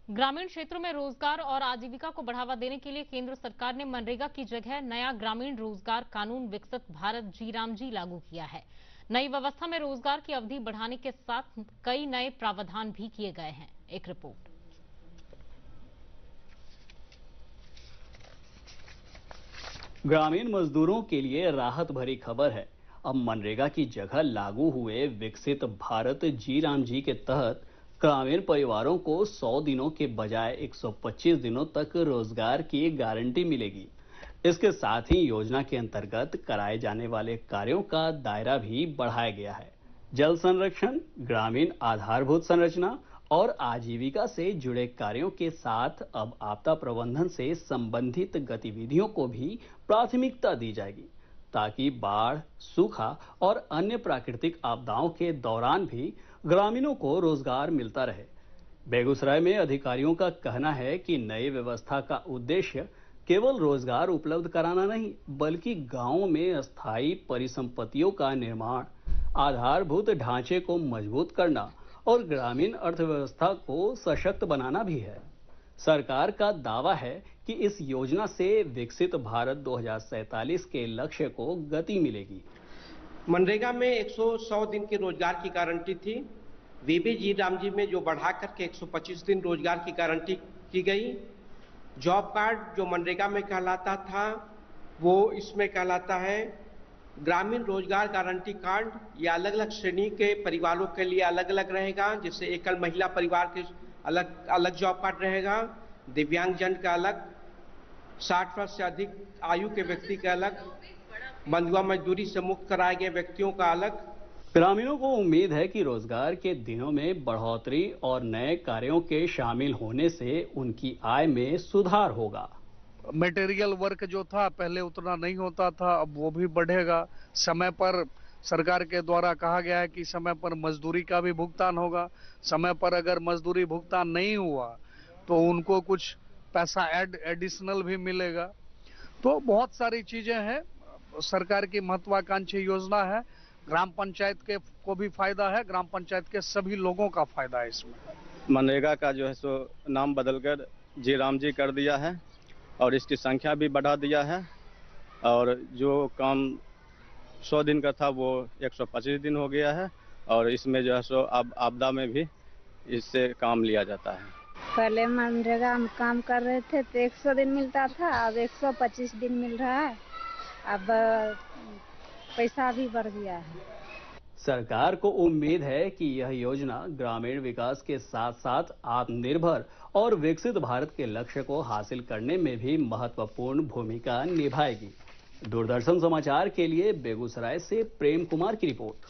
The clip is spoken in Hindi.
ग्रामीण क्षेत्रों में रोजगार और आजीविका को बढ़ावा देने के लिए केंद्र सरकार ने मनरेगा की जगह नया ग्रामीण रोजगार कानून विकसित भारत जी राम जी लागू किया है। नई व्यवस्था में रोजगार की अवधि बढ़ाने के साथ कई नए प्रावधान भी किए गए हैं। एक रिपोर्ट। ग्रामीण मजदूरों के लिए राहत भरी खबर है। अब मनरेगा की जगह लागू हुए विकसित भारत जी राम जी के तहत ग्रामीण परिवारों को 100 दिनों के बजाय 125 दिनों तक रोजगार की गारंटी मिलेगी। इसके साथ ही योजना के अंतर्गत कराए जाने वाले कार्यों का दायरा भी बढ़ाया गया है। जल संरक्षण, ग्रामीण आधारभूत संरचना और आजीविका से जुड़े कार्यों के साथ अब आपदा प्रबंधन से संबंधित गतिविधियों को भी प्राथमिकता दी जाएगी, ताकि बाढ़, सूखा और अन्य प्राकृतिक आपदाओं के दौरान भी ग्रामीणों को रोजगार मिलता रहे। बेगूसराय में अधिकारियों का कहना है कि नई व्यवस्था का उद्देश्य केवल रोजगार उपलब्ध कराना नहीं, बल्कि गांवों में अस्थायी परिसंपत्तियों का निर्माण, आधारभूत ढांचे को मजबूत करना और ग्रामीण अर्थव्यवस्था को सशक्त बनाना भी है। सरकार का दावा है कि इस योजना से विकसित भारत 2047 के लक्ष्य को गति मिलेगी। मनरेगा में 100 दिन की रोजगार की गारंटी थी। वीबी जी राम जी में जो बढ़ा करके 125 दिन रोजगार की गारंटी की गई। जॉब कार्ड जो मनरेगा में कहलाता था वो इसमें कहलाता है ग्रामीण रोजगार गारंटी कार्ड। ये अलग अलग श्रेणी के परिवारों के लिए अलग अलग रहेगा। जैसे एकल महिला परिवार के अलग अलग जॉब कार्ड रहेगा, दिव्यांगजन का अलग, 60 वर्ष से अधिक आयु के व्यक्ति का अलग, बंधुआ मजदूरी से मुक्त कराए गए व्यक्तियों का अलग। ग्रामीणों को उम्मीद है कि रोजगार के दिनों में बढ़ोतरी और नए कार्यों के शामिल होने से उनकी आय में सुधार होगा। मटेरियल वर्क जो था पहले उतना नहीं होता था, अब वो भी बढ़ेगा। समय पर सरकार के द्वारा कहा गया है कि समय पर मजदूरी का भी भुगतान होगा। समय पर अगर मजदूरी भुगतान नहीं हुआ तो उनको कुछ पैसा एडिशनल भी मिलेगा। तो बहुत सारी चीजें हैं। सरकार की महत्वाकांक्षी योजना है। ग्राम पंचायत के को भी फायदा है, ग्राम पंचायत के सभी लोगों का फायदा है इसमें। मनरेगा का जो है सो नाम बदलकर जी राम जी कर दिया है और इसकी संख्या भी बढ़ा दिया है। और जो काम 100 दिन का था वो 125 दिन हो गया है और इसमें जो है सो अब आपदा में भी इससे काम लिया जाता है। पहले मनरेगा में काम कर रहे थे तो 100 दिन मिलता था, अब 125 दिन मिल रहा है। अब पैसा भी बढ़ गया है। सरकार को उम्मीद है कि यह योजना ग्रामीण विकास के साथ साथ आत्मनिर्भर और विकसित भारत के लक्ष्य को हासिल करने में भी महत्वपूर्ण भूमिका निभाएगी। दूरदर्शन समाचार के लिए बेगूसराय से प्रेम कुमार की रिपोर्ट।